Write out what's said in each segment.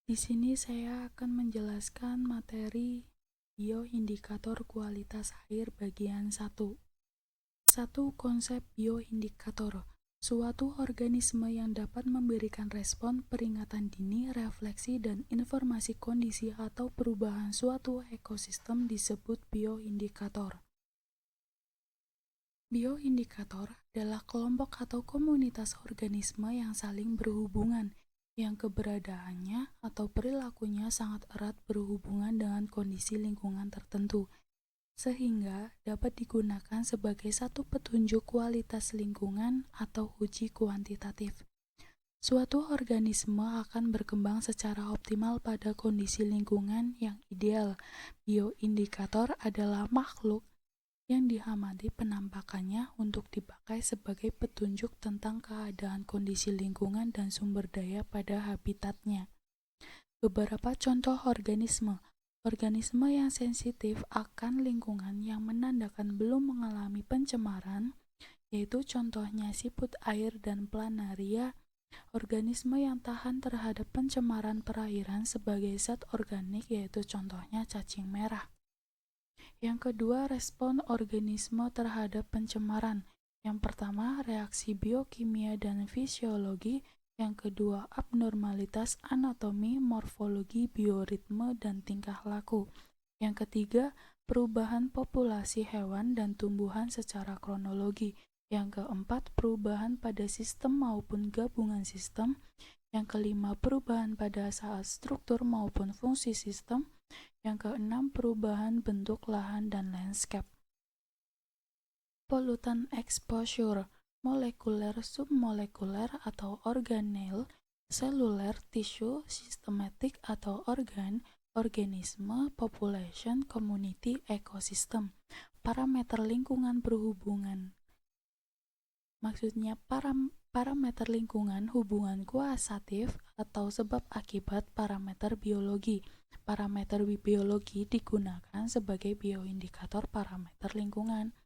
Di sini saya akan menjelaskan materi bioindikator kualitas air bagian 1. 1. Konsep bioindikator. Suatu organisme yang dapat memberikan respon peringatan dini, refleksi, dan informasi kondisi atau perubahan suatu ekosistem disebut bioindikator. Bioindikator adalah kelompok atau komunitas organisme yang saling berhubungan, yang keberadaannya atau perilakunya sangat erat berhubungan dengan kondisi lingkungan tertentu, sehingga dapat digunakan sebagai satu petunjuk kualitas lingkungan atau uji kuantitatif. Suatu organisme akan berkembang secara optimal pada kondisi lingkungan yang ideal. Bioindikator adalah makhluk yang diamati penampakannya untuk dipakai sebagai petunjuk tentang keadaan kondisi lingkungan dan sumber daya pada habitatnya. Beberapa contoh organisme. Organisme yang sensitif akan lingkungan yang menandakan belum mengalami pencemaran, yaitu contohnya siput air dan planaria. Organisme yang tahan terhadap pencemaran perairan sebagai zat organik, yaitu contohnya cacing merah. Yang kedua, respon organisme terhadap pencemaran. Yang pertama, reaksi biokimia dan fisiologi. Yang kedua, abnormalitas anatomi, morfologi, bioritme, dan tingkah laku. Yang ketiga, perubahan populasi hewan dan tumbuhan secara kronologi. Yang keempat, perubahan pada sistem maupun gabungan sistem. Yang kelima, perubahan pada saat struktur maupun fungsi sistem. Yang keenam, perubahan bentuk lahan dan landscape. Pollutant exposure, molekuler, submolekuler atau organel, seluler, tissue, systematic atau organ, organisme, population, community, ekosistem. Parameter lingkungan berhubungan. Maksudnya parameter lingkungan hubungan kuasatif atau sebab akibat parameter biologi. Parameter biologi digunakan sebagai bioindikator parameter lingkungan.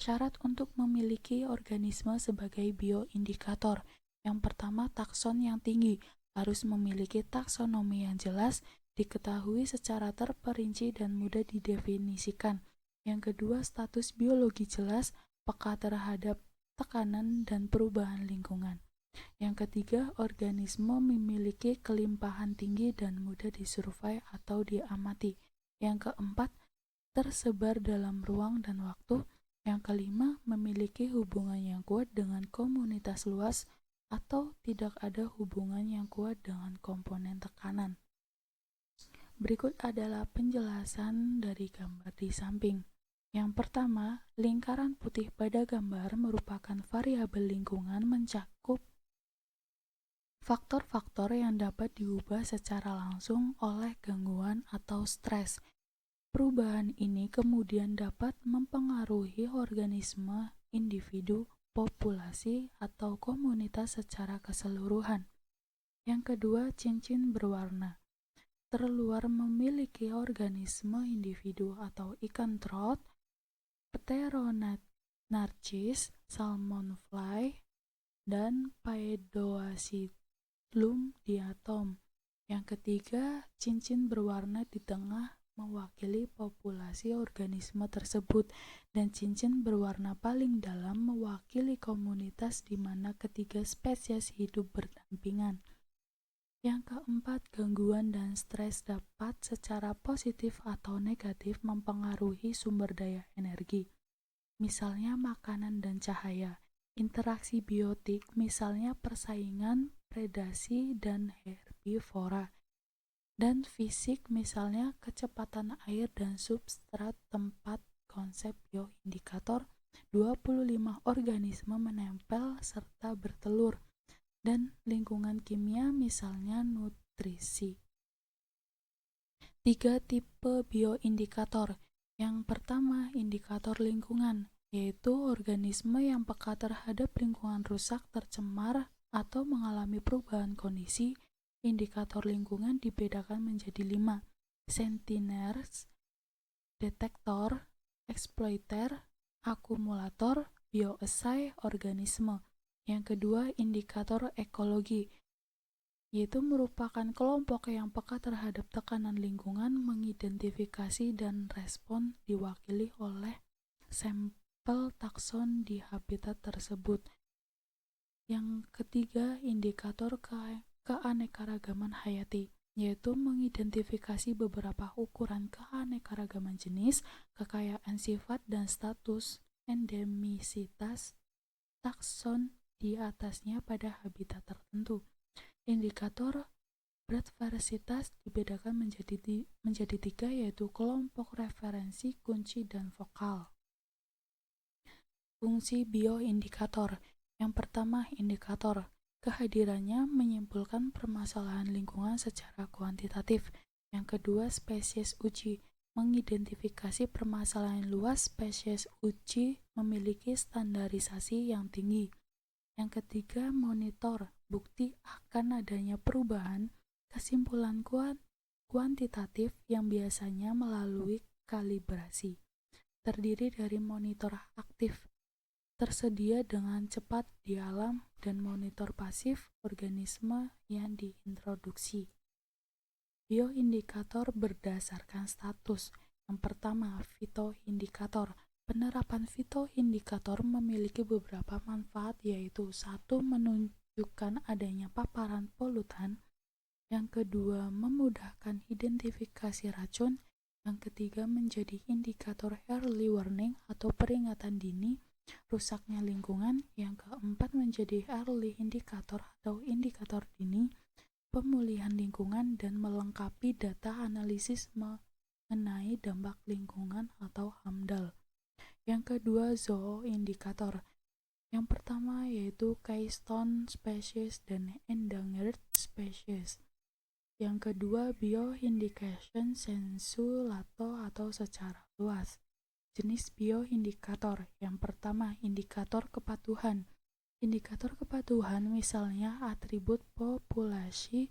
Syarat untuk memiliki organisme sebagai bioindikator. Yang pertama, takson yang tinggi, harus memiliki taksonomi yang jelas, diketahui secara terperinci dan mudah didefinisikan. Yang kedua, status biologi jelas, peka terhadap tekanan dan perubahan lingkungan. Yang ketiga, organisme memiliki kelimpahan tinggi dan mudah disurvei atau diamati. Yang keempat, tersebar dalam ruang dan waktu. Yang kelima, memiliki hubungan yang kuat dengan komunitas luas atau tidak ada hubungan yang kuat dengan komponen tekanan. Berikut adalah penjelasan dari gambar di samping. Yang pertama, lingkaran putih pada gambar merupakan variabel lingkungan mencakup faktor-faktor yang dapat diubah secara langsung oleh gangguan atau stres. Perubahan ini kemudian dapat mempengaruhi organisme, individu, populasi, atau komunitas secara keseluruhan. Yang kedua, cincin berwarna. Terluar memiliki organisme, individu, atau ikan trout, Pteronarcis, salmon fly, dan Paedoacyllum diatom. Yang ketiga, cincin berwarna di tengah mewakili populasi organisme tersebut, dan cincin berwarna paling dalam mewakili komunitas di mana ketiga spesies hidup berdampingan. Yang keempat, gangguan dan stres dapat secara positif atau negatif mempengaruhi sumber daya energi, misalnya makanan dan cahaya. Interaksi biotik, misalnya persaingan, predasi, dan herbivora. Dan fisik, misalnya kecepatan air dan substrat tempat. Konsep bioindikator, 25 organisme menempel serta bertelur. Dan lingkungan kimia, misalnya nutrisi. 3 tipe bioindikator. Yang pertama, indikator lingkungan, yaitu organisme yang peka terhadap lingkungan rusak, tercemar, atau mengalami perubahan kondisi. Indikator lingkungan dibedakan menjadi 5: sentinels, detektor, exploiter, akumulator, bioassay, organisme. Yang kedua, indikator ekologi, yaitu merupakan kelompok yang peka terhadap tekanan lingkungan, mengidentifikasi dan respon diwakili oleh sampel takson di habitat tersebut. Yang ketiga, indikator keanekaragaman hayati, yaitu mengidentifikasi beberapa ukuran keanekaragaman jenis, kekayaan sifat, dan status endemisitas takson di atasnya pada habitat tertentu. Indikator biodiversitas dibedakan menjadi tiga, yaitu kelompok referensi, kunci, dan vokal. Fungsi bioindikator. Yang pertama, indikator. Kehadirannya menyimpulkan permasalahan lingkungan secara kuantitatif. Yang kedua, spesies uji. Mengidentifikasi permasalahan luas. Spesies uji memiliki standarisasi yang tinggi. Yang ketiga, monitor. Bukti akan adanya perubahan kesimpulan kuantitatif yang biasanya melalui kalibrasi. Terdiri dari monitor aktif, tersedia dengan cepat di alam, dan monitor pasif, organisme yang diintroduksi. Bioindikator berdasarkan status. Yang pertama, fitoindikator. Penerapan fitoindikator memiliki beberapa manfaat, yaitu 1. Menunjukkan adanya paparan polutan. Yang kedua, memudahkan identifikasi racun. Yang ketiga, menjadi indikator early warning atau peringatan dini rusaknya lingkungan. Yang keempat, menjadi early indikator atau indikator dini pemulihan lingkungan dan melengkapi data analisis mengenai dampak lingkungan atau AMDAL. Yang kedua, zooindikator. Yang pertama yaitu keystone species dan endangered species. Yang kedua, bioindication sensu lato atau secara luas. Jenis bioindikator. Yang pertama, indikator kepatuhan. Indikator kepatuhan misalnya atribut populasi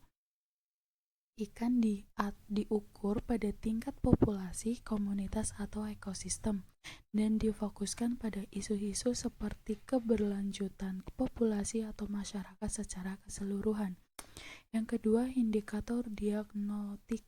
ikan diukur pada tingkat populasi, komunitas, atau ekosistem, dan difokuskan pada isu-isu seperti keberlanjutan populasi atau masyarakat secara keseluruhan. Yang kedua, indikator diagnostik.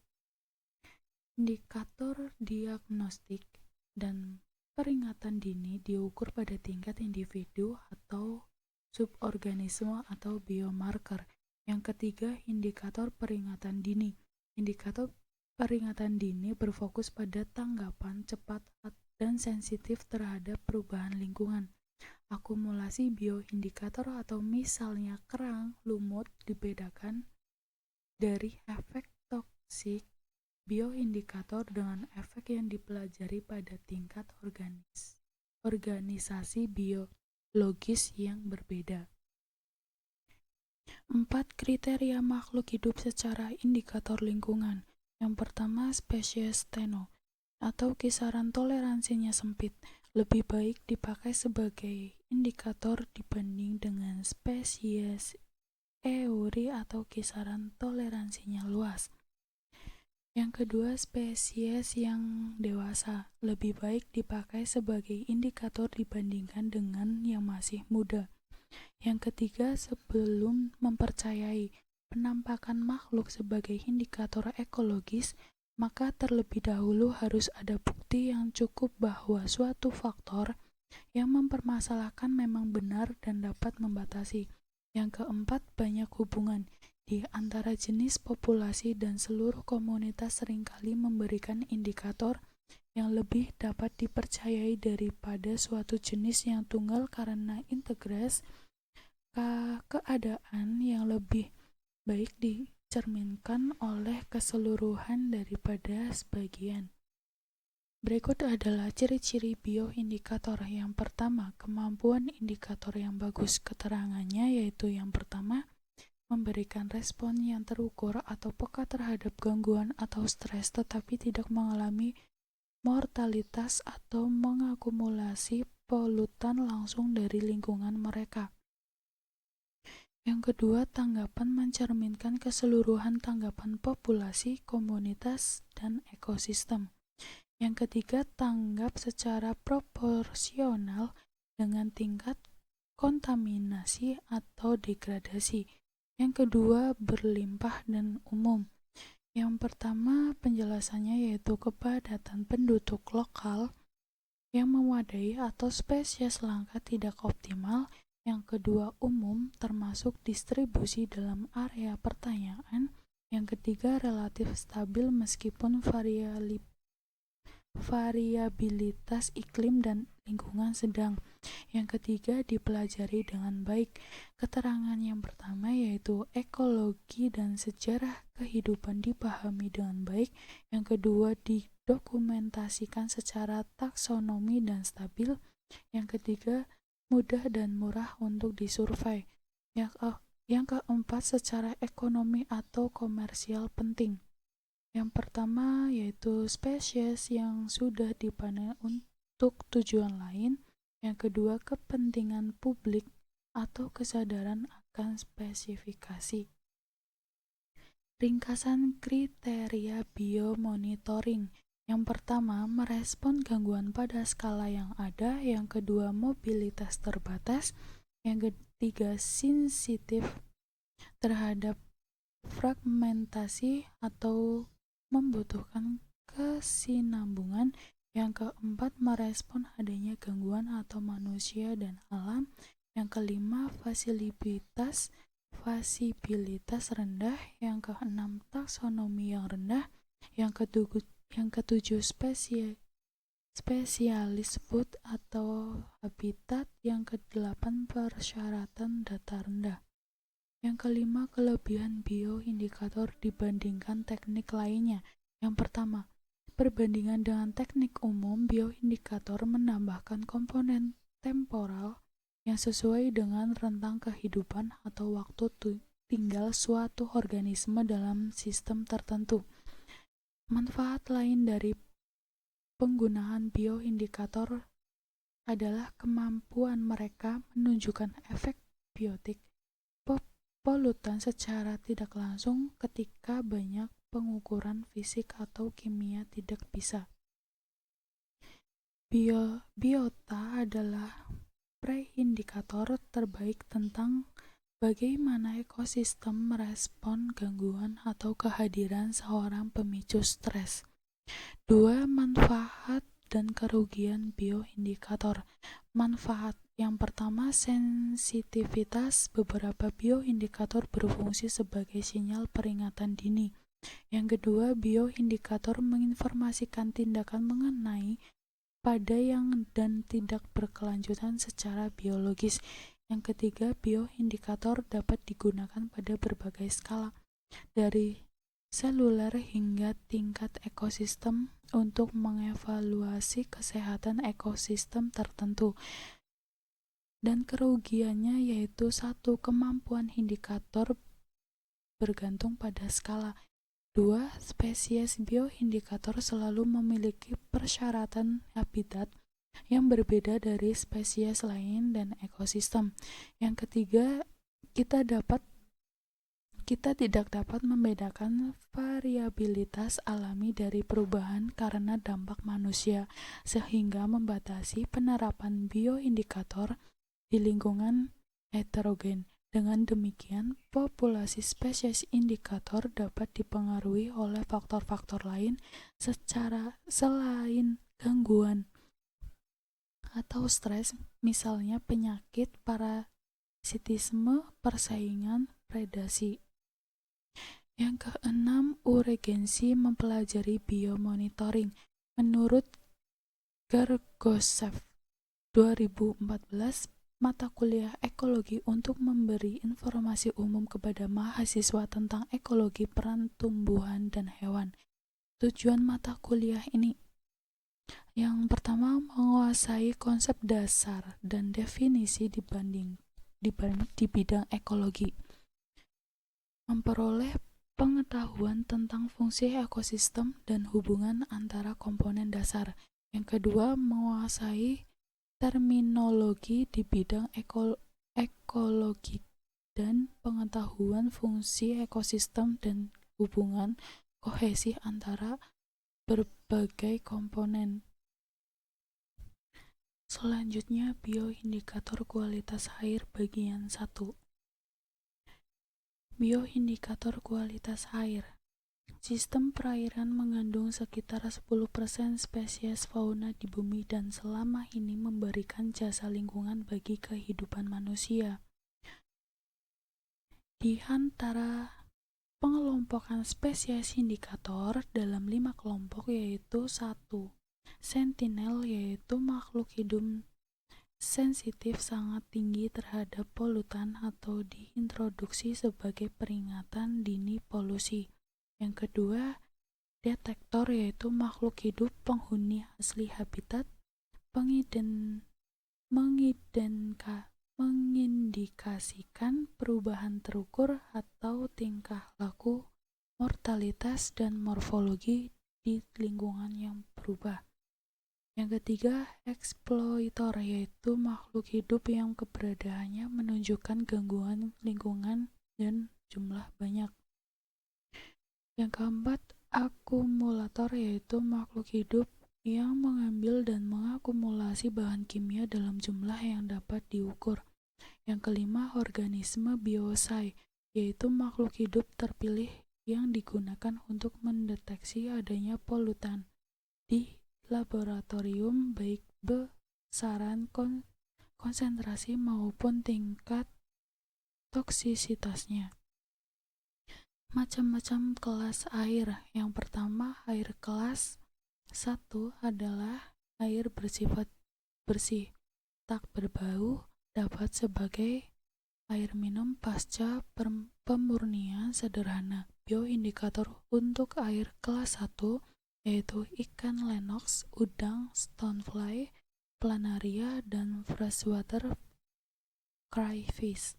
Indikator diagnostik dan peringatan dini diukur pada tingkat individu atau suborganisme atau biomarker. Yang ketiga, indikator peringatan dini. Indikator peringatan dini berfokus pada tanggapan cepat dan sensitif terhadap perubahan lingkungan. Akumulasi bioindikator atau misalnya kerang, lumut dibedakan dari efek toksik bioindikator dengan efek yang dipelajari pada tingkat organisasi biologis yang berbeda. 4. Kriteria makhluk hidup secara indikator lingkungan. Yang pertama, spesies steno atau kisaran toleransinya sempit, lebih baik dipakai sebagai indikator dibanding dengan spesies euri atau kisaran toleransinya luas. Yang kedua, spesies yang dewasa, lebih baik dipakai sebagai indikator dibandingkan dengan yang masih muda. Yang ketiga, sebelum mempercayai penampakan makhluk sebagai indikator ekologis, maka terlebih dahulu harus ada bukti yang cukup bahwa suatu faktor yang mempermasalahkan memang benar dan dapat membatasi. Yang keempat, banyak hubungan di antara jenis populasi dan seluruh komunitas seringkali memberikan indikator yang lebih dapat dipercayai daripada suatu jenis yang tunggal karena integritas keadaan yang lebih baik dicerminkan oleh keseluruhan daripada sebagian. Berikut adalah ciri-ciri bioindikator. Yang pertama, kemampuan indikator yang bagus. Keterangannya yaitu yang pertama, memberikan respon yang terukur atau peka terhadap gangguan atau stres tetapi tidak mengalami mortalitas atau mengakumulasi polutan langsung dari lingkungan mereka. Yang kedua, tanggapan mencerminkan keseluruhan tanggapan populasi, komunitas, dan ekosistem. Yang ketiga, tanggap secara proporsional dengan tingkat kontaminasi atau degradasi. Yang kedua, berlimpah dan umum. Yang pertama, penjelasannya yaitu kepadatan penduduk lokal yang memadai atau spesies langka tidak optimal. Yang kedua, umum, termasuk distribusi dalam area pertanyaan. Yang ketiga, relatif stabil meskipun variabilitas iklim dan lingkungan sedang. Yang ketiga, dipelajari dengan baik. Keterangan yang pertama yaitu ekologi dan sejarah kehidupan dipahami dengan baik. Yang kedua, didokumentasikan secara taksonomi dan stabil. Yang ketiga, mudah dan murah untuk disurvei. Yang keempat, secara ekonomi atau komersial penting. Yang pertama yaitu spesies yang sudah dipanen untuk tujuan lain. Yang kedua, kepentingan publik atau kesadaran akan spesifikasi. Ringkasan kriteria biomonitoring. Yang pertama, merespon gangguan pada skala yang ada. Yang kedua, mobilitas terbatas. Yang ketiga, sensitif terhadap fragmentasi atau membutuhkan kesinambungan. Yang keempat, merespon adanya gangguan atau manusia dan alam. Yang kelima, fasibilitas rendah. Yang keenam, taksonomi yang rendah. Yang ketujuh, spesialis food atau habitat. Yang kedelapan, persyaratan data rendah. Yang kelima, kelebihan bioindikator dibandingkan teknik lainnya. Yang pertama, perbandingan dengan teknik umum, bioindikator menambahkan komponen temporal yang sesuai dengan rentang kehidupan atau waktu tinggal suatu organisme dalam sistem tertentu. Manfaat lain dari penggunaan bioindikator adalah kemampuan mereka menunjukkan efek biotik polutan secara tidak langsung ketika banyak pengukuran fisik atau kimia tidak bisa. Biota adalah preindikator terbaik tentang bagaimana ekosistem merespon gangguan atau kehadiran seorang pemicu stres. 2. Manfaat dan kerugian bioindikator. Manfaat yang pertama, sensitivitas. Beberapa bioindikator berfungsi sebagai sinyal peringatan dini. Yang kedua, bioindikator menginformasikan tindakan mengenai pada yang dan tidak berkelanjutan secara biologis. Yang ketiga, bioindikator dapat digunakan pada berbagai skala, dari seluler hingga tingkat ekosistem, untuk mengevaluasi kesehatan ekosistem tertentu. Dan kerugiannya yaitu 1. Kemampuan indikator bergantung pada skala. 2. Spesies bioindikator selalu memiliki persyaratan habitat yang berbeda dari spesies lain dan ekosistem. Yang ketiga, kita tidak dapat membedakan variabilitas alami dari perubahan karena dampak manusia, sehingga membatasi penerapan bioindikator di lingkungan heterogen. Dengan demikian, populasi spesies indikator dapat dipengaruhi oleh faktor-faktor lain selain gangguan atau stres, misalnya penyakit, parasitisme, persaingan, predasi. Yang keenam, urgensi mempelajari biomonitoring. Menurut Gergosev 2014, mata kuliah ekologi untuk memberi informasi umum kepada mahasiswa tentang ekologi peran tumbuhan dan hewan. Tujuan mata kuliah ini: yang pertama, menguasai konsep dasar dan definisi di bidang ekologi, memperoleh pengetahuan tentang fungsi ekosistem dan hubungan antara komponen dasar. Yang kedua, menguasai terminologi di bidang ekologi dan pengetahuan fungsi ekosistem dan hubungan kohesi antara berbagai komponen. Selanjutnya, bioindikator kualitas air bagian 1. Bioindikator kualitas air. Sistem perairan mengandung sekitar 10% spesies fauna di bumi dan selama ini memberikan jasa lingkungan bagi kehidupan manusia. Di antara pengelompokan spesies indikator dalam 5 kelompok yaitu 1. Sentinel, yaitu makhluk hidup sensitif sangat tinggi terhadap polutan atau diintroduksi sebagai peringatan dini polusi. Yang kedua, detektor, yaitu makhluk hidup penghuni asli habitat mengindikasikan perubahan terukur atau tingkah laku, mortalitas, dan morfologi di lingkungan yang berubah. Yang ketiga, eksploitor, yaitu makhluk hidup yang keberadaannya menunjukkan gangguan lingkungan dan jumlah banyak. Yang keempat, akumulator, yaitu makhluk hidup yang mengambil dan mengakumulasi bahan kimia dalam jumlah yang dapat diukur. Yang kelima, organisme biosay, yaitu makhluk hidup terpilih yang digunakan untuk mendeteksi adanya polutan di laboratorium, baik besaran konsentrasi maupun tingkat toksisitasnya. Macam-macam kelas air. Yang pertama, air kelas 1 adalah air bersifat bersih, tak berbau, dapat sebagai air minum pasca pemurnian sederhana. Bioindikator untuk air kelas 1 yaitu ikan lenox, udang, stonefly, planaria, dan freshwater crayfish.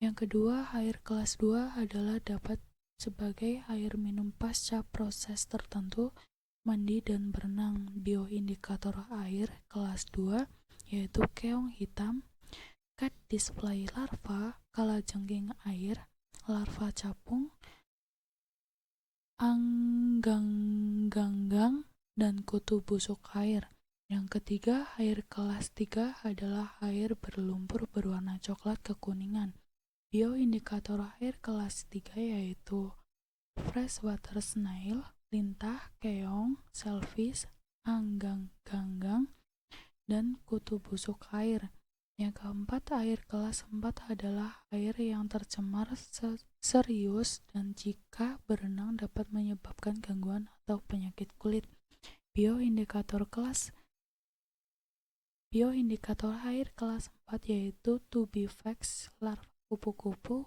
Yang kedua, air kelas 2 adalah dapat sebagai air minum pasca proses tertentu, mandi dan berenang. Bioindikator air kelas 2 yaitu keong hitam, cat display larva, kalajengking air, larva capung, anggang-ganggang, dan kutu busuk air. Yang ketiga, air kelas 3 adalah air berlumpur berwarna coklat kekuningan. Bioindikator air kelas 3 yaitu freshwater snail, lintah, keong, shellfish, anggang-ganggang, dan kutu busuk air. Yang keempat, air kelas 4 adalah air yang tercemar serius dan jika berenang dapat menyebabkan gangguan atau penyakit kulit. Bioindikator air kelas 4 yaitu tubifax, larva kupu-kupu,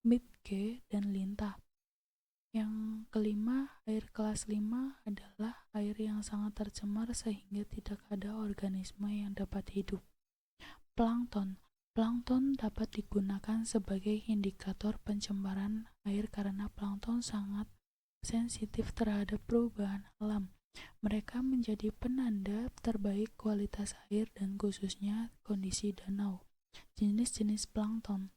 midge, dan lintah. Yang kelima, air kelas 5 adalah air yang sangat tercemar sehingga tidak ada organisme yang dapat hidup. Plankton. Plankton dapat digunakan sebagai indikator pencemaran air karena plankton sangat sensitif terhadap perubahan alam. Mereka menjadi penanda terbaik kualitas air dan khususnya kondisi danau. Jenis-jenis plankton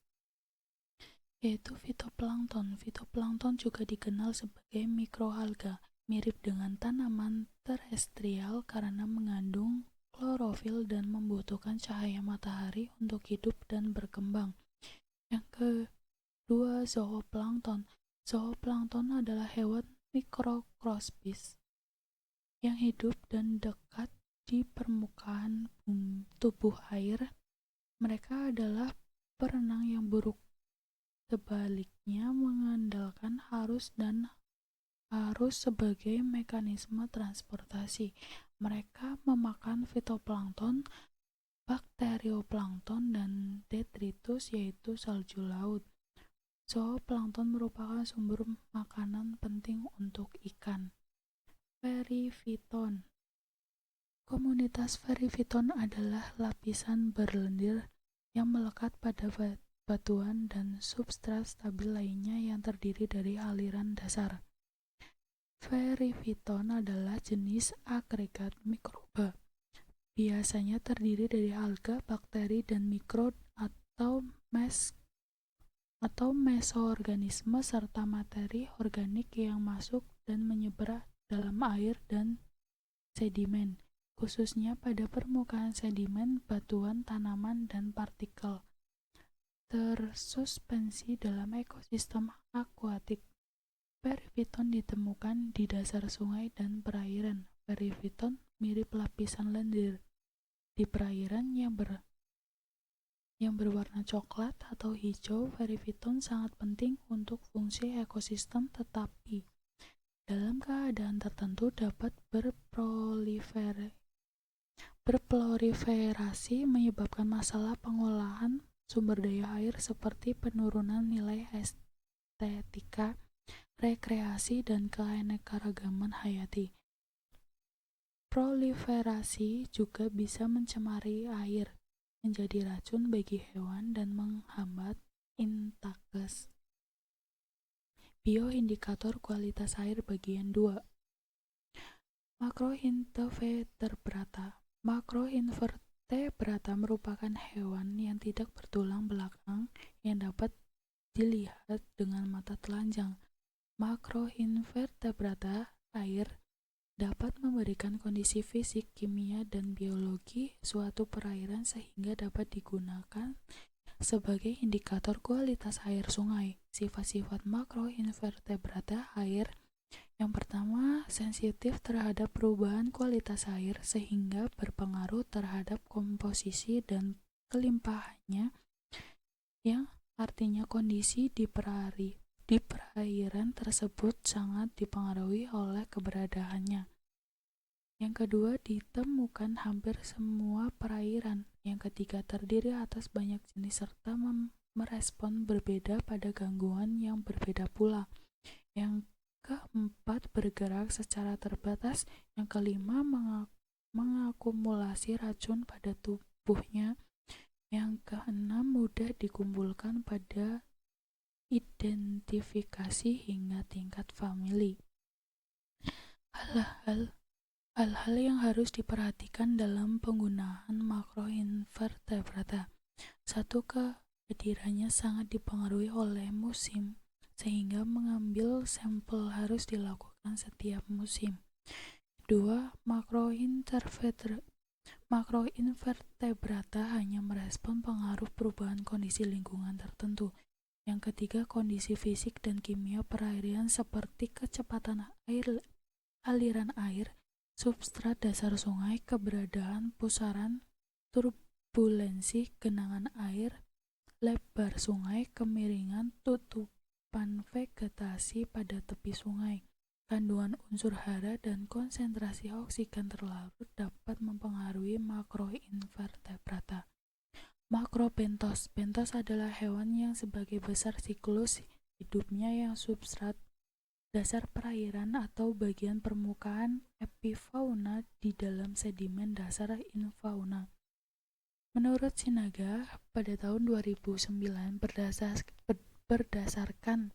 yaitu fitoplankton. Fitoplankton juga dikenal sebagai mikroalga, mirip dengan tanaman terestrial karena mengandung klorofil dan membutuhkan cahaya matahari untuk hidup dan berkembang. Yang kedua, zooplankton. Zooplankton adalah hewan mikroskopis yang hidup dan dekat di permukaan tubuh air. Mereka adalah perenang yang buruk, sebaliknya mengandalkan arus sebagai mekanisme transportasi. Mereka memakan fitoplankton, bakterioplankton, dan detritus yaitu salju laut. Zooplankton merupakan sumber makanan penting untuk ikan. Perifiton. Komunitas perifiton adalah lapisan berlendir yang melekat pada batuan dan substrat stabil lainnya yang terdiri dari aliran dasar. Perifiton adalah jenis agregat mikroba. Biasanya terdiri dari alga, bakteri, dan mikro atau mesoorganisme serta materi organik yang masuk dan menyebar dalam air dan sedimen, khususnya pada permukaan sedimen, batuan, tanaman, dan partikel. tersuspensi dalam ekosistem akuatik. Periviton ditemukan di dasar sungai dan perairan. Periviton mirip lapisan lendir di perairan yang berwarna coklat atau hijau. Periviton sangat penting untuk fungsi ekosistem, tetapi dalam keadaan tertentu dapat berproliferasi menyebabkan masalah pengolahan sumber daya air seperti penurunan nilai estetika, rekreasi, dan keanekaragaman hayati. Proliferasi juga bisa mencemari air, menjadi racun bagi hewan, dan menghambat intakes. Bioindikator kualitas air bagian 2. Makroinvertebrata. Makroinvertebrata merupakan hewan yang tidak bertulang belakang yang dapat dilihat dengan mata telanjang. Makroinvertebrata air dapat memberikan kondisi fisik, kimia, dan biologi suatu perairan sehingga dapat digunakan sebagai indikator kualitas air sungai. Sifat-sifat makroinvertebrata air: yang pertama, sensitif terhadap perubahan kualitas air sehingga berpengaruh terhadap komposisi dan kelimpahannya, yang artinya kondisi di perairan tersebut sangat dipengaruhi oleh keberadaannya. Yang kedua, ditemukan hampir semua perairan. Yang ketiga, terdiri atas banyak jenis serta merespon berbeda pada gangguan yang berbeda pula. Yang keempat, bergerak secara terbatas. Yang kelima, mengakumulasi racun pada tubuhnya. Yang keenam, mudah dikumpulkan pada identifikasi hingga tingkat famili. Hal-hal yang harus diperhatikan dalam penggunaan makroinvertebrata. 1. Kehadirannya sangat dipengaruhi oleh musim, sehingga mengambil sampel harus dilakukan setiap musim. 2. Makroinvertebrata hanya merespon pengaruh perubahan kondisi lingkungan tertentu. Yang ketiga, kondisi fisik dan kimia perairan seperti kecepatan aliran air, substrat dasar sungai, keberadaan pusaran, turbulensi genangan air, lebar sungai, kemiringan tutupan vegetasi pada tepi sungai, kandungan unsur hara, dan konsentrasi oksigen terlarut dapat mempengaruhi makroinvertebrata. Makrobentos. Bentos adalah hewan yang sebagai besar siklus hidupnya yang substrat dasar perairan atau bagian permukaan epifauna di dalam sedimen dasar infauna. Menurut Sinaga, pada tahun 2009 berdasarkan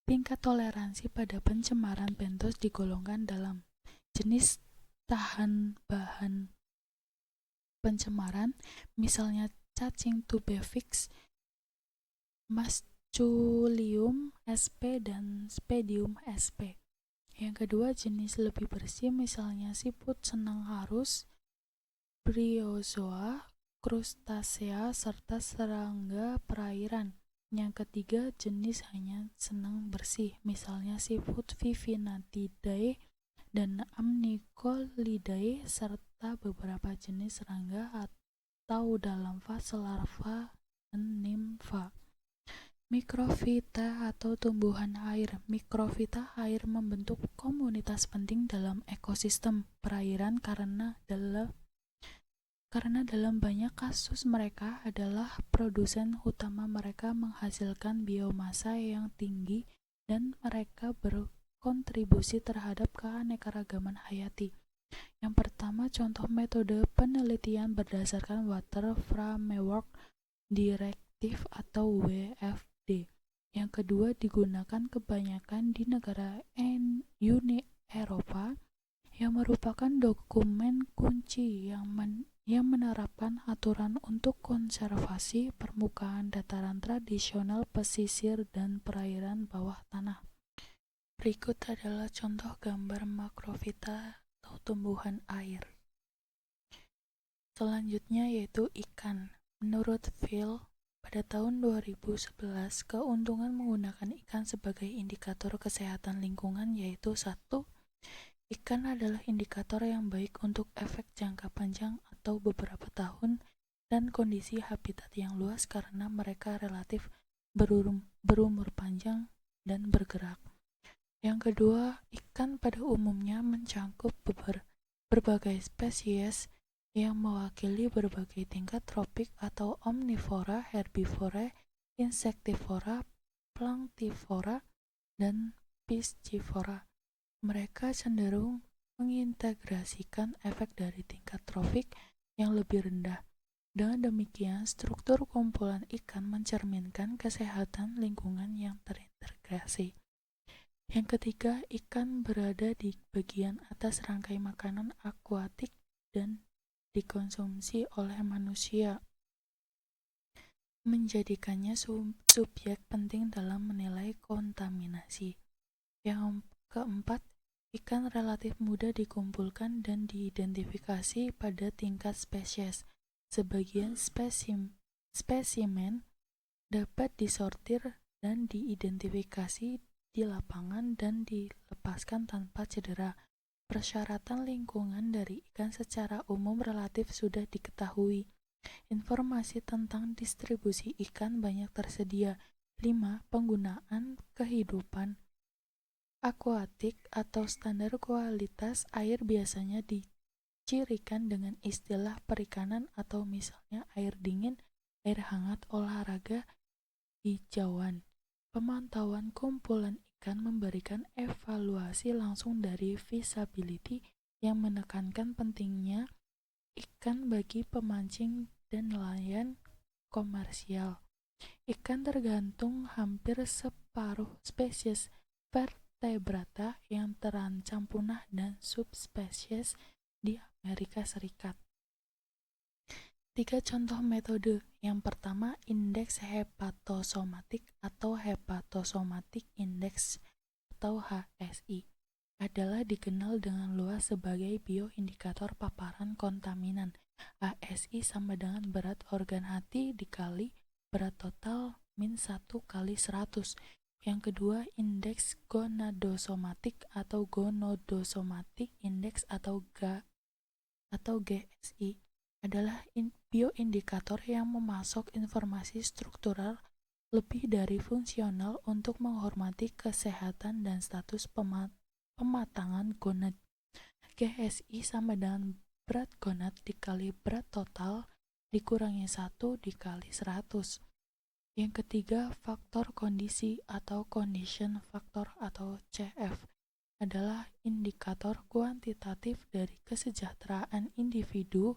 tingkat toleransi pada pencemaran, bentos digolongkan dalam jenis tahan bahan pencemaran, misalnya cacing tubifex, Masculium sp, dan Spedium sp. Yang kedua, jenis lebih bersih, misalnya siput senang arus, briozoa, krustasea, serta serangga perairan. Yang ketiga, jenis hanya senang bersih, misalnya siput Vivinatidae dan Amnicolidae, serta beberapa jenis serangga atau dalam fase larva dan nimfa. Mikrofita atau tumbuhan air. Mikrofita air membentuk komunitas penting dalam ekosistem perairan karena dalam banyak kasus mereka adalah produsen utama. Mereka menghasilkan biomasa yang tinggi dan mereka berkontribusi terhadap keanekaragaman hayati. Yang pertama, contoh metode penelitian berdasarkan Water Framework Directive atau WFD. Yang kedua, digunakan kebanyakan di negara Uni Eropa, yang merupakan dokumen kunci yang menerapkan aturan untuk konservasi permukaan dataran tradisional, pesisir, dan perairan bawah tanah. Berikut adalah contoh gambar makrofita atau tumbuhan air. Selanjutnya yaitu ikan. Menurut Phil Pada tahun 2011, keuntungan menggunakan ikan sebagai indikator kesehatan lingkungan yaitu: 1. Ikan adalah indikator yang baik untuk efek jangka panjang atau beberapa tahun dan kondisi habitat yang luas karena mereka relatif berumur panjang dan bergerak. Yang kedua, ikan pada umumnya mencangkup berbagai spesies yang mewakili berbagai tingkat tropik atau omnivora, herbivora, insektivora, planktivora, dan piscivora. Mereka cenderung mengintegrasikan efek dari tingkat tropik yang lebih rendah. Dengan demikian, struktur kumpulan ikan mencerminkan kesehatan lingkungan yang terintegrasi. Yang ketiga, ikan berada di bagian atas rangkai makanan akuatik dan dikonsumsi oleh manusia, menjadikannya subjek penting dalam menilai kontaminasi. Yang keempat, ikan relatif mudah dikumpulkan dan diidentifikasi pada tingkat spesies. Sebagian spesimen dapat disortir dan diidentifikasi di lapangan dan dilepaskan tanpa cedera. Persyaratan lingkungan dari ikan secara umum relatif sudah diketahui. Informasi tentang distribusi ikan banyak tersedia. 5. Penggunaan kehidupan akuatik atau standar kualitas air biasanya dicirikan dengan istilah perikanan atau misalnya air dingin, air hangat, olahraga, hijauan. Pemantauan kumpulan ikan memberikan evaluasi langsung dari feasibility yang menekankan pentingnya ikan bagi pemancing dan nelayan komersial. Ikan tergantung hampir separuh spesies vertebrata yang terancam punah dan subspesies di Amerika Serikat. 3 contoh metode. Yang pertama, indeks hepatosomatik atau hepatosomatic index atau HSI adalah dikenal dengan luas sebagai bioindikator paparan kontaminan. HSI sama dengan berat organ hati dikali berat total min 1 kali 100. Yang kedua, indeks gonadosomatik atau gonodosomatic index atau GSI adalah bioindikator yang memasok informasi struktural lebih dari fungsional untuk menghormati kesehatan dan status pematangan gonad. GSI sama dengan berat gonad dikali berat total dikurangi 1 dikali 100. Yang ketiga, faktor kondisi atau condition factor atau CF adalah indikator kuantitatif dari kesejahteraan individu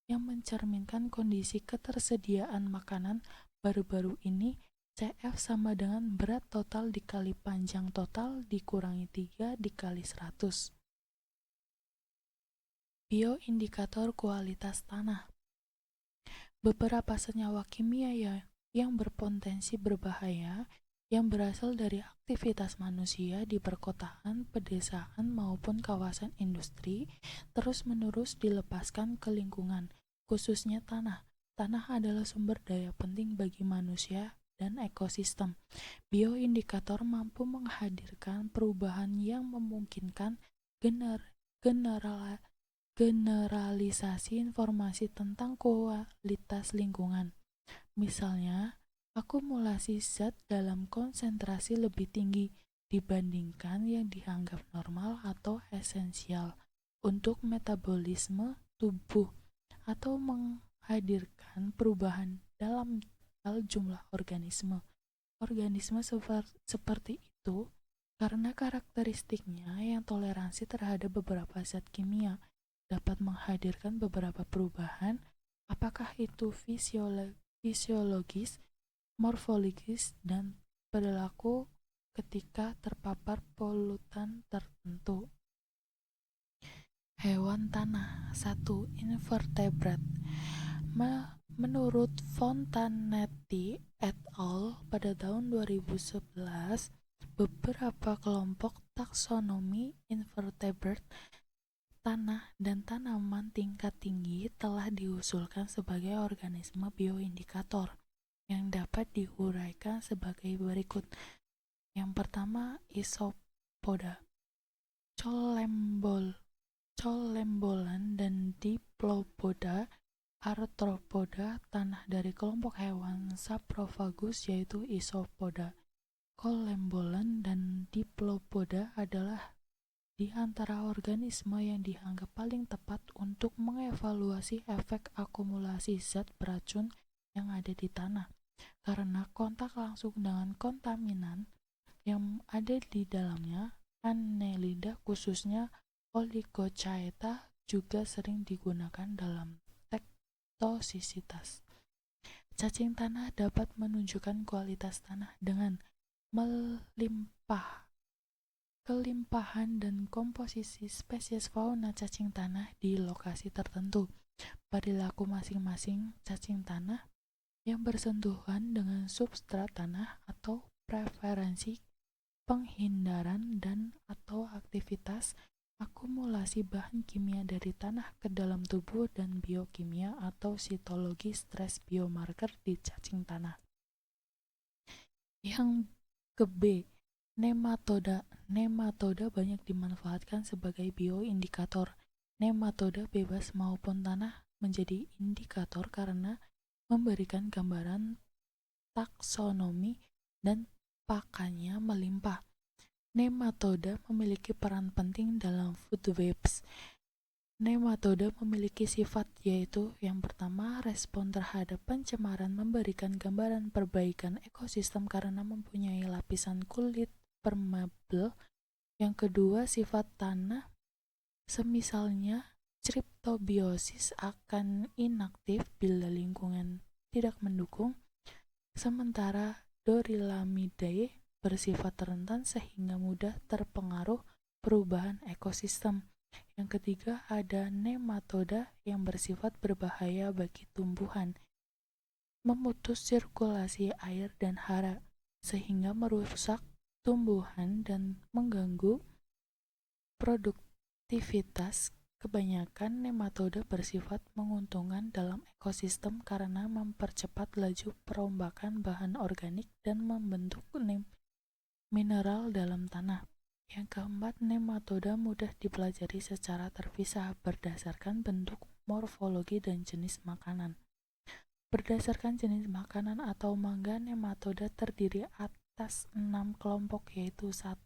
yang mencerminkan kondisi ketersediaan makanan. Baru-baru ini, CF sama dengan berat total dikali panjang total dikurangi 3 dikali 100. Bioindikator kualitas tanah. Beberapa senyawa kimia yang berpotensi berbahaya yang berasal dari aktivitas manusia di perkotaan, pedesaan, maupun kawasan industri terus-menerus dilepaskan ke lingkungan, khususnya tanah. Tanah adalah sumber daya penting bagi manusia dan ekosistem. Bioindikator mampu menghadirkan perubahan yang memungkinkan generalisasi informasi tentang kualitas lingkungan. Misalnya, akumulasi zat dalam konsentrasi lebih tinggi dibandingkan yang dianggap normal atau esensial untuk metabolisme tubuh, atau menghadirkan perubahan dalam hal jumlah organisme. Organisme seperti itu karena karakteristiknya yang toleransi terhadap beberapa zat kimia dapat menghadirkan beberapa perubahan, apakah itu fisiologis, morfologis, dan perilaku ketika terpapar polutan tertentu. Hewan tanah. 1. Invertebrate. Menurut Fontanetti et al. Pada tahun 2011, beberapa kelompok taksonomi invertebrate tanah dan tanaman tingkat tinggi telah diusulkan sebagai organisme bioindikator. yang dapat diuraikan sebagai berikut. Yang pertama, isopoda. Colembolan dan diplopoda, arthropoda, tanah dari kelompok hewan saprofagus yaitu isopoda. Colembolan dan diplopoda adalah di antara organisme yang dianggap paling tepat untuk mengevaluasi efek akumulasi zat beracun yang ada di tanah, karena kontak langsung dengan kontaminan yang ada di dalamnya. Annelida khususnya Oligochaeta juga sering digunakan dalam tektosisitas. Cacing tanah dapat menunjukkan kualitas tanah dengan kelimpahan dan komposisi spesies fauna cacing tanah di lokasi tertentu. Perilaku masing-masing cacing tanah yang bersentuhan dengan substrat tanah atau preferensi penghindaran dan atau aktivitas akumulasi bahan kimia dari tanah ke dalam tubuh dan biokimia atau sitologi stres biomarker di cacing tanah. Yang ke B, nematoda. Nematoda banyak dimanfaatkan sebagai bioindikator. Nematoda bebas maupun tanah menjadi indikator karena memberikan gambaran taksonomi dan pakannya melimpah. Nematoda memiliki peran penting dalam food webs. Nematoda memiliki sifat yaitu yang pertama, respon terhadap pencemaran, memberikan gambaran perbaikan ekosistem karena mempunyai lapisan kulit permeable. Yang kedua, sifat tanah, semisalnya cryptobiosis akan inaktif bila lingkungan tidak mendukung, sementara Dorylamnidae bersifat rentan sehingga mudah terpengaruh perubahan ekosistem. Yang ketiga, ada nematoda yang bersifat berbahaya bagi tumbuhan, memutus sirkulasi air dan hara, sehingga merusak tumbuhan dan mengganggu produktivitas. Kebanyakan nematoda bersifat menguntungkan dalam ekosistem karena mempercepat laju perombakan bahan organik dan membentuk mineral dalam tanah. Yang keempat, nematoda mudah dipelajari secara terpisah berdasarkan bentuk, morfologi, dan jenis makanan. Berdasarkan jenis makanan atau mangga, nematoda terdiri atas 6 kelompok yaitu 1.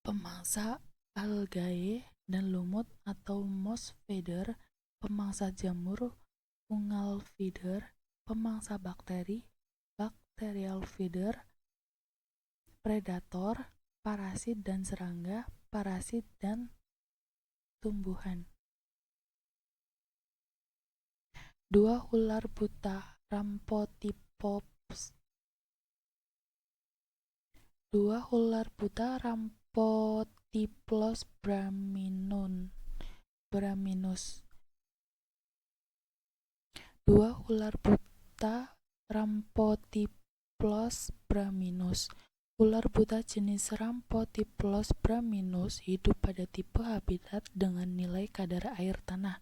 Pemangsa algae dan lumut atau moss feeder, pemangsa jamur fungal feeder, pemangsa bakteri bacterial feeder, predator, parasit dan serangga, parasit dan tumbuhan. 2. Ular buta Ramphothipops. 2. Ular buta Ramphothiplus braminus. 2. Ular buta Ramphothiplus braminus. Ular buta jenis Ramphothiplus braminus hidup pada tipe habitat dengan nilai kadar air tanah,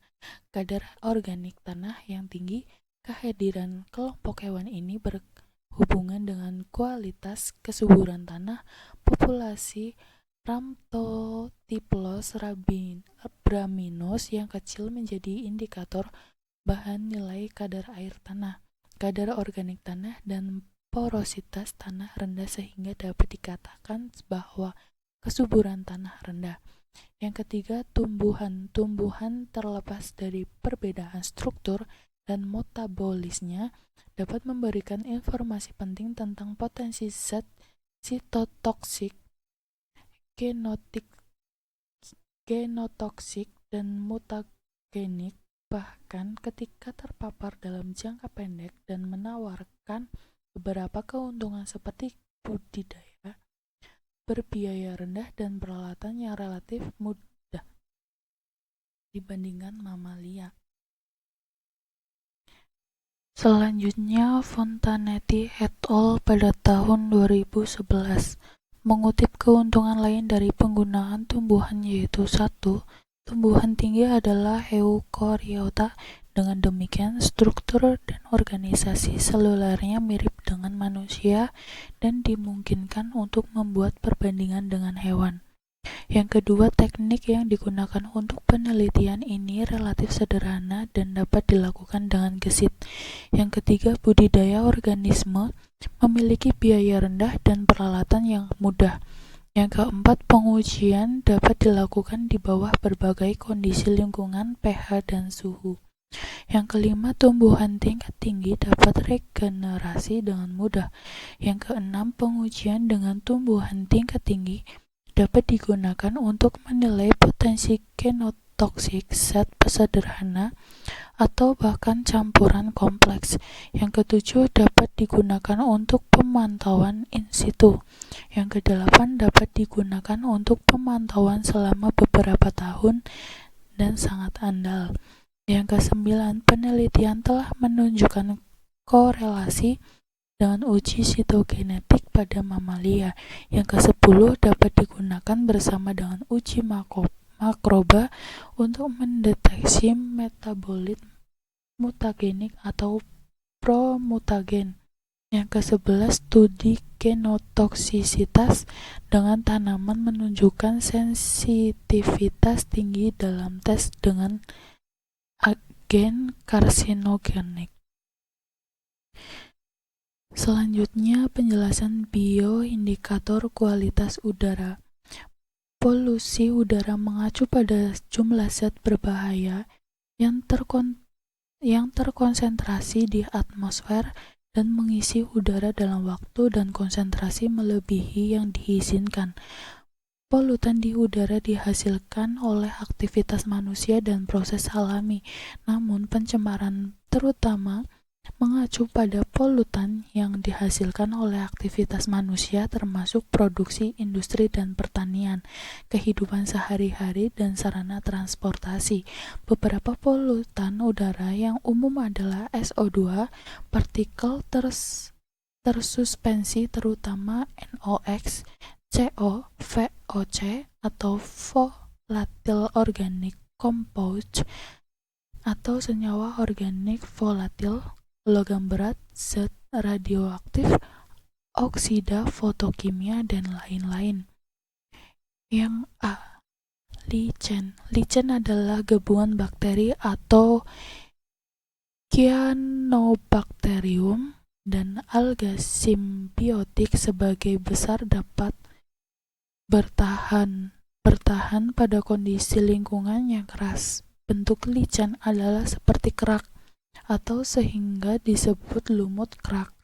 kadar organik tanah yang tinggi. Kehadiran kelompok hewan ini berhubungan dengan kualitas kesuburan tanah. Populasi Ramphothiplus braminus yang kecil menjadi indikator bahan nilai kadar air tanah, kadar organik tanah, dan porositas tanah rendah sehingga dapat dikatakan bahwa kesuburan tanah rendah. Yang ketiga, tumbuhan terlepas dari perbedaan struktur dan metabolisnya dapat memberikan informasi penting tentang potensi zat sitotoksik, genotoksik, dan mutagenik, bahkan ketika terpapar dalam jangka pendek, dan menawarkan beberapa keuntungan seperti budidaya berbiaya rendah dan peralatan yang relatif mudah dibandingkan mamalia. Selanjutnya, Fontanetti et al. Pada tahun 2011 mengutip keuntungan lain dari penggunaan tumbuhan yaitu 1. Tumbuhan tinggi adalah Eukaryota Dengan demikian, struktur dan organisasi selulernya mirip dengan manusia dan dimungkinkan untuk membuat perbandingan dengan hewan. Yang kedua, teknik yang digunakan untuk penelitian ini relatif sederhana dan dapat dilakukan dengan gesit. Yang ketiga, budidaya organisme memiliki biaya rendah dan peralatan yang mudah. Yang keempat, pengujian dapat dilakukan di bawah berbagai kondisi lingkungan, pH, dan suhu. Yang kelima, tumbuhan tingkat tinggi dapat regenerasi dengan mudah. Yang keenam, pengujian dengan tumbuhan tingkat tinggi dapat digunakan untuk menilai potensi genotoksik zat sederhana atau bahkan campuran kompleks. Yang ketujuh, dapat digunakan untuk pemantauan in situ. Yang kedelapan, dapat digunakan untuk pemantauan selama beberapa tahun dan sangat andal. Yang kesembilan, penelitian telah menunjukkan korelasi dengan uji sitogenetik pada mamalia. Yang ke-10 dapat digunakan bersama dengan uji makroba untuk mendeteksi metabolit mutagenik atau promutagen. Yang ke-11, studi genotoksisitas dengan tanaman menunjukkan sensitivitas tinggi dalam tes dengan agen karsinogenik. Selanjutnya, penjelasan bioindikator kualitas udara. Polusi udara mengacu pada jumlah zat berbahaya yang terkonsentrasi di atmosfer dan mengisi udara dalam waktu dan konsentrasi melebihi yang diizinkan. Polutan di udara dihasilkan oleh aktivitas manusia dan proses alami, namun pencemaran terutama mengacu pada polutan yang dihasilkan oleh aktivitas manusia termasuk produksi industri dan pertanian, kehidupan sehari-hari, dan sarana transportasi. Beberapa polutan udara yang umum adalah SO2, partikel tersuspensi terutama NOx, CO, VOC atau volatile organic compound atau senyawa organik volatil, logam berat, zat radioaktif, oksida fotokimia, dan lain-lain. Yang A. Lichen. Lichen adalah gabungan bakteri atau Cyanobacterium dan alga simbiotik sebagai besar dapat bertahan pada kondisi lingkungan yang keras. Bentuk lichen adalah seperti kerak atau sehingga disebut lumut kerak.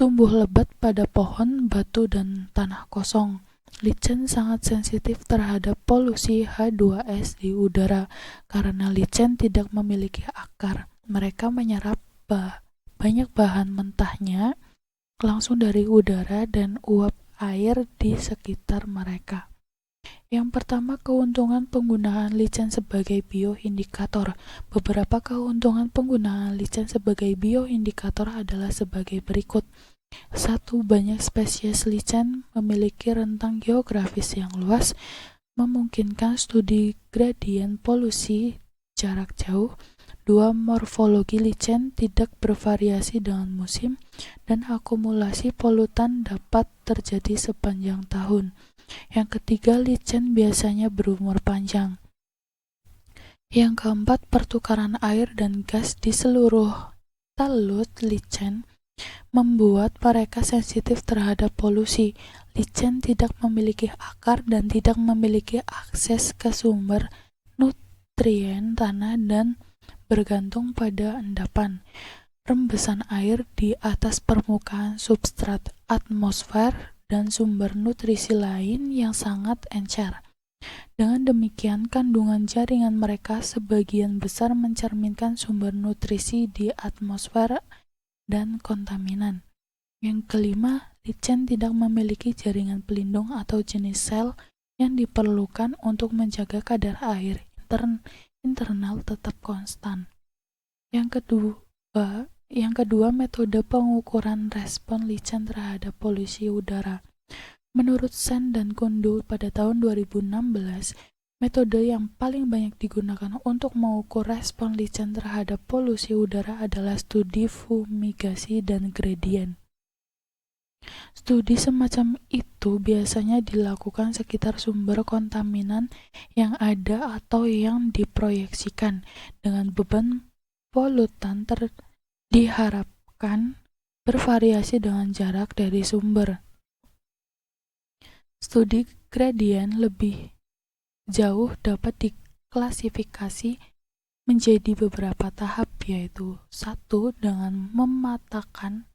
Tumbuh lebat pada pohon, batu, dan tanah kosong. Lichen sangat sensitif terhadap polusi H2S di udara. Karena lichen tidak memiliki akar, mereka menyerap banyak bahan mentahnya langsung dari udara dan uap air di sekitar mereka. Yang pertama, keuntungan penggunaan lichen sebagai bioindikator. Beberapa keuntungan penggunaan lichen sebagai bioindikator adalah sebagai berikut. 1. Banyak spesies lichen memiliki rentang geografis yang luas, memungkinkan studi gradien polusi jarak jauh. 2. Morfologi lichen tidak bervariasi dengan musim, dan akumulasi polutan dapat terjadi sepanjang tahun. Yang ketiga, lichen biasanya berumur panjang. Yang keempat, pertukaran air dan gas di seluruh talut lichen membuat mereka sensitif terhadap polusi. Lichen tidak memiliki akar dan tidak memiliki akses ke sumber nutrien tanah dan bergantung pada endapan, rembesan air di atas permukaan substrat, atmosfer, dan sumber nutrisi lain yang sangat encer. Dengan demikian, kandungan jaringan mereka sebagian besar mencerminkan sumber nutrisi di atmosfer dan kontaminan. Yang kelima, lichen tidak memiliki jaringan pelindung atau jenis sel yang diperlukan untuk menjaga kadar air internal tetap konstan. Yang kedua, metode pengukuran respon lichen terhadap polusi udara. Menurut Sen dan Kundu pada tahun 2016, Metode yang paling banyak digunakan untuk mengukur respon licin terhadap polusi udara adalah studi fumigasi dan gradien. Studi semacam itu biasanya dilakukan sekitar sumber kontaminan yang ada atau yang diproyeksikan, dengan beban polutan diharapkan bervariasi dengan jarak dari sumber. Studi gradien lebih jauh dapat diklasifikasi menjadi beberapa tahap, yaitu 1. Dengan memetakan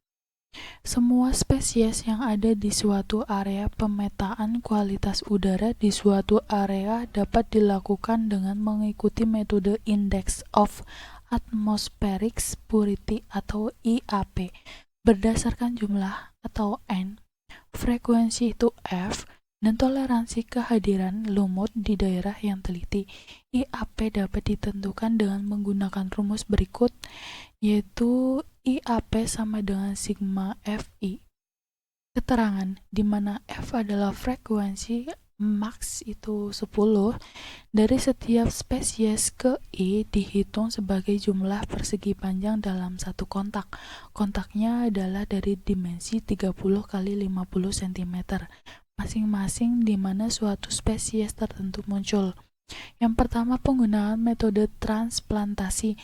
semua spesies yang ada di suatu area. Pemetaan kualitas udara di suatu area dapat dilakukan dengan mengikuti metode Index of Atmospheric Purity atau IAP berdasarkan jumlah atau N, frekuensi itu F, dan toleransi kehadiran lumut di daerah yang teliti. IAP dapat ditentukan dengan menggunakan rumus berikut, yaitu IAP sama dengan sigma FI. Keterangan, di mana F adalah frekuensi, max itu 10, dari setiap spesies ke I dihitung sebagai jumlah persegi panjang dalam satu kontak. Kontaknya adalah dari dimensi 30 kali 50 cm. Masing-masing di mana suatu spesies tertentu muncul. Yang pertama, penggunaan metode transplantasi.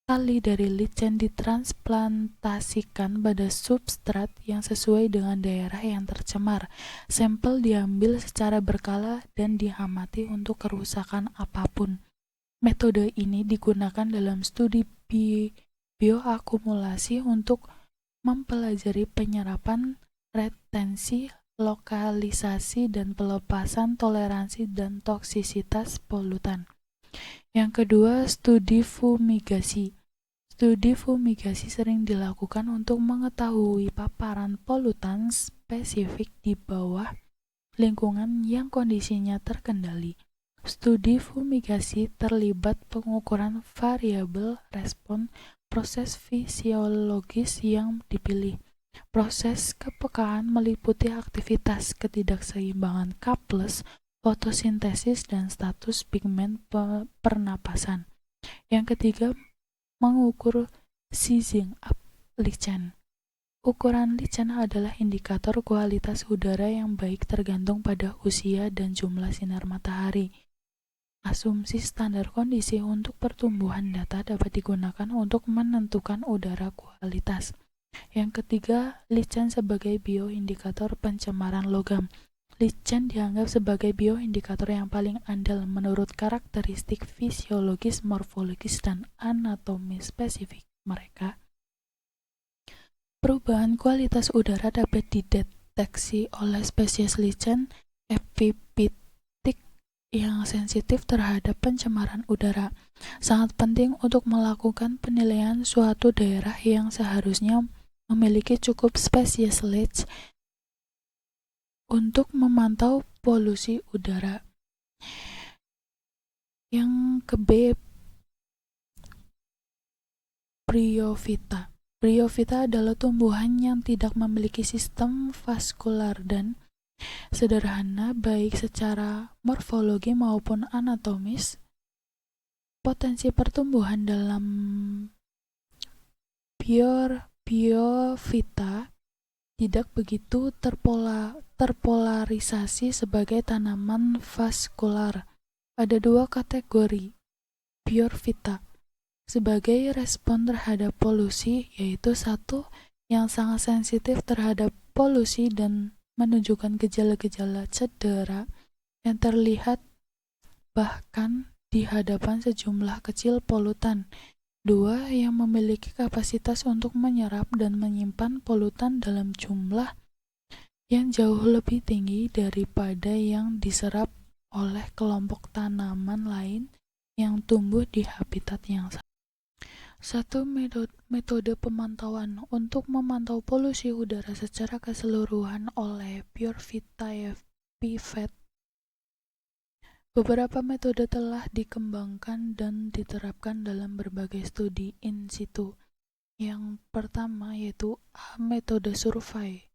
Tali dari lichen ditransplantasikan pada substrat yang sesuai dengan daerah yang tercemar. Sampel diambil secara berkala dan diamati untuk kerusakan apapun. Metode ini digunakan dalam studi bioakumulasi untuk mempelajari penyerapan, retensi, lokalisasi, dan pelepasan, toleransi, dan toksisitas polutan. Yang kedua, studi fumigasi. Studi fumigasi sering dilakukan untuk mengetahui paparan polutan spesifik di bawah lingkungan yang kondisinya terkendali. Studi fumigasi terlibat pengukuran variabel respon proses fisiologis yang dipilih. Proses kepekaan meliputi aktivitas ketidakseimbangan K+, fotosintesis, dan status pigmen pernapasan. Yang ketiga, mengukur sizing up lichen. Ukuran lichen adalah indikator kualitas udara yang baik tergantung pada usia dan jumlah sinar matahari. Asumsi standar kondisi untuk pertumbuhan data dapat digunakan untuk menentukan udara kualitas. Yang ketiga, lichen sebagai bioindikator pencemaran logam. Lichen dianggap sebagai bioindikator yang paling andal menurut karakteristik fisiologis, morfologis, dan anatomi spesifik mereka. Perubahan kualitas udara dapat dideteksi oleh spesies lichen epifitik yang sensitif terhadap pencemaran udara. Sangat penting untuk melakukan penilaian suatu daerah yang seharusnya memiliki cukup spesies lichen untuk memantau polusi udara. Yang ke B, Bryophyta. Bryophyta adalah tumbuhan yang tidak memiliki sistem vaskular dan sederhana baik secara morfologi maupun anatomis. Potensi pertumbuhan dalam Bryophyta tidak begitu terpolarisasi sebagai tanaman vaskular. Ada dua kategori Bryophyta sebagai respon terhadap polusi, yaitu 1. Yang sangat sensitif terhadap polusi dan menunjukkan gejala-gejala cedera yang terlihat bahkan di hadapan sejumlah kecil polutan. 2. Yang memiliki kapasitas untuk menyerap dan menyimpan polutan dalam jumlah yang jauh lebih tinggi daripada yang diserap oleh kelompok tanaman lain yang tumbuh di habitat yang sama. Satu metode pemantauan untuk memantau polusi udara secara keseluruhan oleh Bryophyta pipet. Beberapa metode telah dikembangkan dan diterapkan dalam berbagai studi in situ. Yang pertama yaitu A. Metode survei.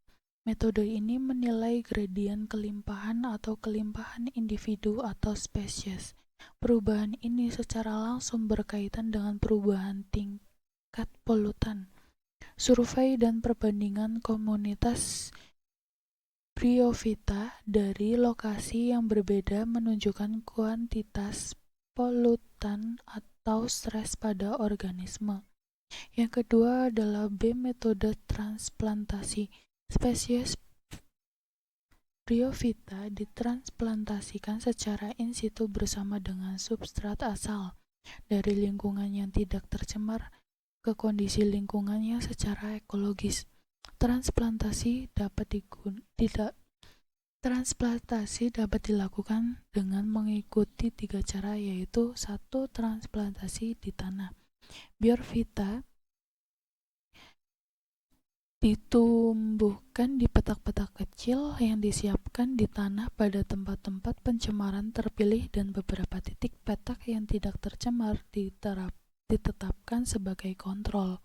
Metode ini menilai gradien kelimpahan atau kelimpahan individu atau spesies. Perubahan ini secara langsung berkaitan dengan perubahan tingkat polutan. Survei dan perbandingan komunitas Bryovita dari lokasi yang berbeda menunjukkan kuantitas polutan atau stres pada organisme. Yang kedua adalah B. Metode transplantasi. Spesies Bryovita ditransplantasikan secara in situ bersama dengan substrat asal dari lingkungan yang tidak tercemar ke kondisi lingkungannya secara ekologis. Transplantasi dapat dilakukan dengan mengikuti 3 cara, yaitu 1. Transplantasi di tanah. Bryovita ditumbuhkan di petak-petak kecil yang disiapkan di tanah pada tempat-tempat pencemaran terpilih dan beberapa titik petak yang tidak tercemar ditetapkan sebagai kontrol.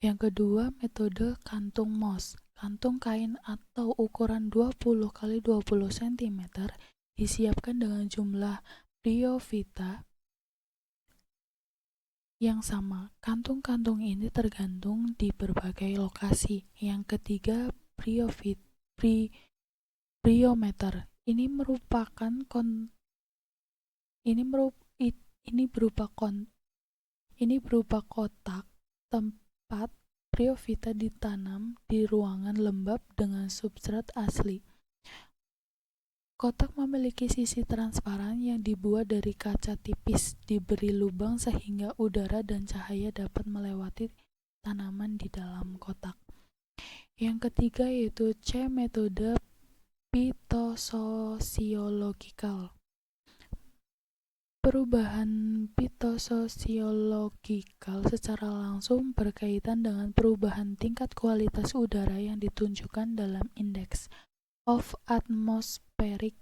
Yang kedua, metode kantung moss. Kantung kain atau ukuran 20 x 20 cm disiapkan dengan jumlah Bryovita yang sama. Kantung-kantung ini tergantung di berbagai lokasi. Yang ketiga, bryometer. Ini berupa kotak tempat bryovita ditanam di ruangan lembab dengan substrat asli. Kotak memiliki sisi transparan yang dibuat dari kaca tipis, diberi lubang sehingga udara dan cahaya dapat melewati tanaman di dalam kotak. Yang ketiga yaitu C. Metode pitososiologikal. Perubahan pitososiologikal secara langsung berkaitan dengan perubahan tingkat kualitas udara yang ditunjukkan dalam Index of Atmospheric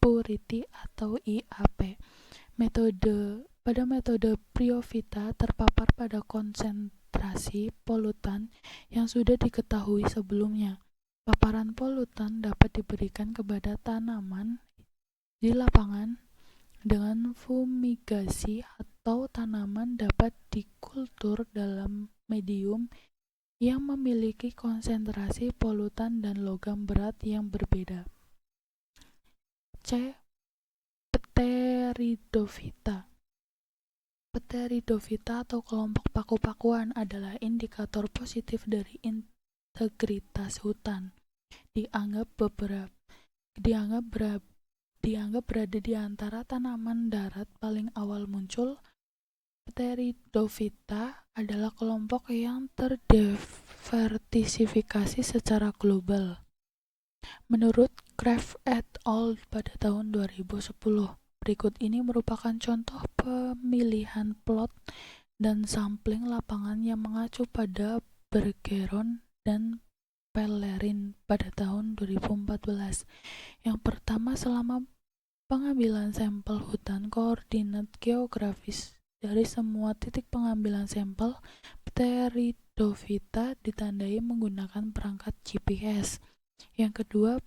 Purity atau IAP. Pada metode Bryovita terpapar pada konsentrasi polutan yang sudah diketahui sebelumnya. Paparan polutan dapat diberikan kepada tanaman di lapangan dengan fumigasi atau tanaman dapat dikultur dalam medium yang memiliki konsentrasi polutan dan logam berat yang berbeda. C. Pteridophyta. Pteridophyta atau kelompok paku-pakuan adalah indikator positif dari integritas hutan. Dianggap berada di antara tanaman darat paling awal muncul. Pteridophyta adalah kelompok yang terdiversifikasi secara global. Menurut Kraft et al. Pada tahun 2010, berikut ini merupakan contoh pemilihan plot dan sampling lapangan yang mengacu pada Bergeron dan Pellerin pada tahun 2014. Yang pertama, selama pengambilan sampel hutan, koordinat geografis dari semua titik pengambilan sampel Pteridophyta ditandai menggunakan perangkat GPS. Yang kedua,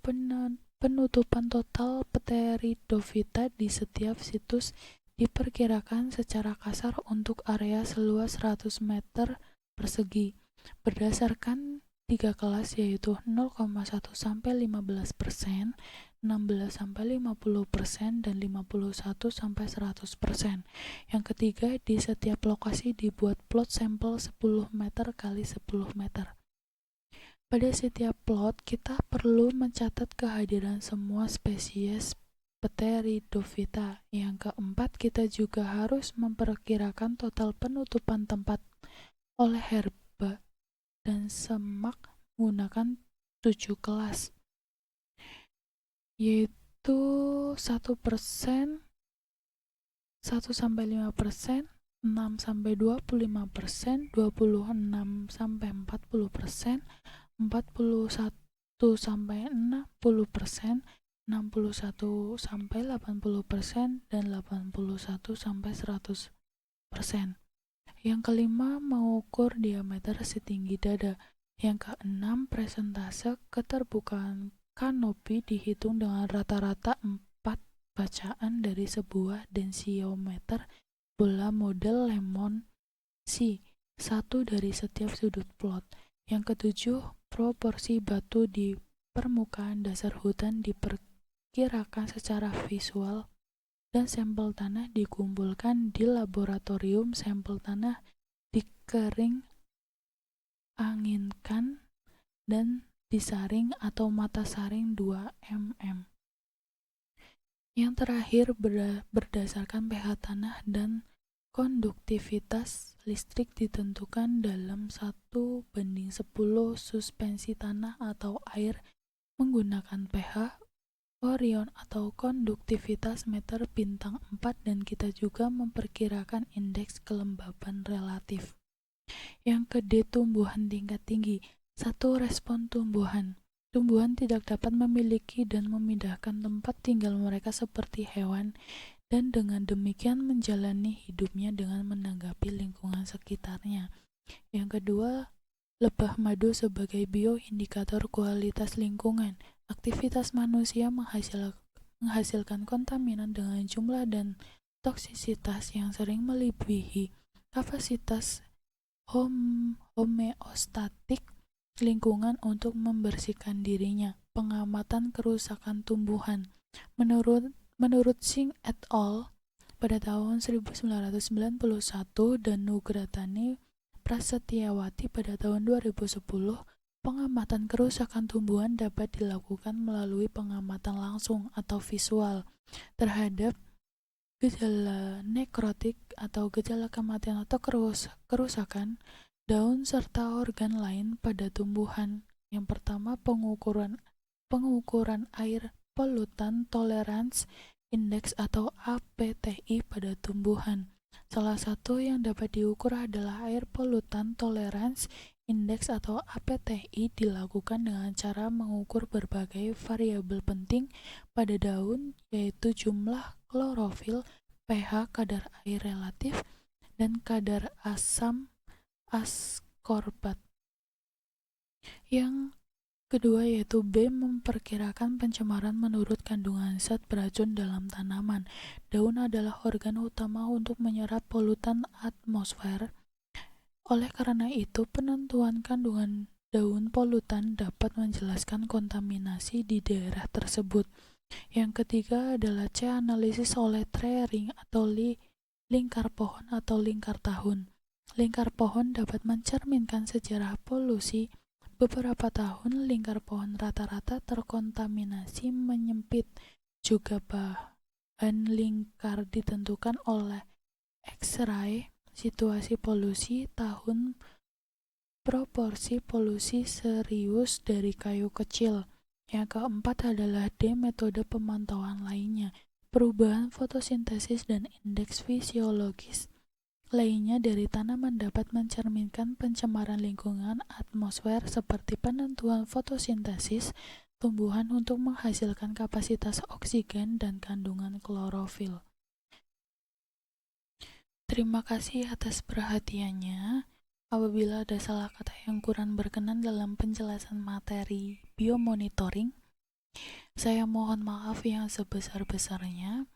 penutupan total Pteridophyta di setiap situs diperkirakan secara kasar untuk area seluas 100 meter persegi berdasarkan 3 kelas, yaitu 0,1-15%, 16-50%, dan 51-100%. Yang ketiga, di setiap lokasi dibuat plot sampel 10 meter kali 10 meter. Pada setiap plot, kita perlu mencatat kehadiran semua spesies Pteridophyta. Yang keempat, kita juga harus memperkirakan total penutupan tempat oleh herba dan semak menggunakan 7 kelas, yaitu 1%, 1-5%, 6-25%, 26-40%, 41-60%, 61-80%, dan 81-100%. Yang kelima, mengukur diameter setinggi dada. Yang keenam, presentase keterbukaan kanopi dihitung dengan rata-rata 4 bacaan dari sebuah densiometer bola model lemon C, satu dari setiap sudut plot. Yang ketujuh, proporsi batu di permukaan dasar hutan diperkirakan secara visual dan sampel tanah dikumpulkan di laboratorium. Sampel tanah dikering anginkan dan disaring atau mata saring 2 mm. Yang terakhir berdasarkan pH tanah dan konduktivitas listrik ditentukan dalam 1:10 suspensi tanah atau air menggunakan pH, Orion atau konduktivitas meter bintang 4, dan kita juga memperkirakan indeks kelembaban relatif. Yang kedua, tumbuhan tingkat tinggi. 1. Respon tumbuhan. Tumbuhan tidak dapat memiliki dan memindahkan tempat tinggal mereka seperti hewan, dan dengan demikian menjalani hidupnya dengan menanggapi lingkungan sekitarnya. Yang kedua, lebah madu sebagai bioindikator kualitas lingkungan. Aktivitas manusia menghasilkan kontaminan dengan jumlah dan toksisitas yang sering melebihi kapasitas homeostatik lingkungan untuk membersihkan dirinya. Pengamatan kerusakan tumbuhan. Menurut Singh et al. Pada tahun 1991 dan Nugratani Prasetyawati pada tahun 2010, pengamatan kerusakan tumbuhan dapat dilakukan melalui pengamatan langsung atau visual terhadap gejala nekrotik atau gejala kematian atau kerusakan daun serta organ lain pada tumbuhan. Yang pertama, pengukuran air pollutant tolerance index atau APTI pada tumbuhan. Salah satu yang dapat diukur adalah air pollutant tolerance index atau APTI, dilakukan dengan cara mengukur berbagai variabel penting pada daun, yaitu jumlah klorofil, pH, kadar air relatif, dan kadar asam askorbat. Yang kedua yaitu B, memperkirakan pencemaran menurut kandungan zat beracun dalam tanaman. Daun adalah organ utama untuk menyerap polutan atmosfer. Oleh karena itu, penentuan kandungan daun polutan dapat menjelaskan kontaminasi di daerah tersebut. Yang ketiga adalah C, analisis oleh tree ring atau lingkar pohon atau lingkar tahun. Lingkar pohon dapat mencerminkan sejarah polusi. Beberapa tahun lingkar pohon rata-rata terkontaminasi menyempit. Juga bahan lingkar ditentukan oleh X-ray, situasi polusi, tahun, proporsi polusi serius dari kayu kecil. Yang keempat adalah D, metode pemantauan lainnya. Perubahan fotosintesis dan indeks fisiologis lainnya dari tanaman dapat mencerminkan pencemaran lingkungan atmosfer seperti penentuan fotosintesis tumbuhan untuk menghasilkan kapasitas oksigen dan kandungan klorofil. Terima kasih atas perhatiannya. Apabila ada salah kata yang kurang berkenan dalam penjelasan materi biomonitoring, saya mohon maaf yang sebesar-besarnya.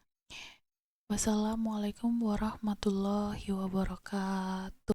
Wassalamualaikum warahmatullahi wabarakatuh.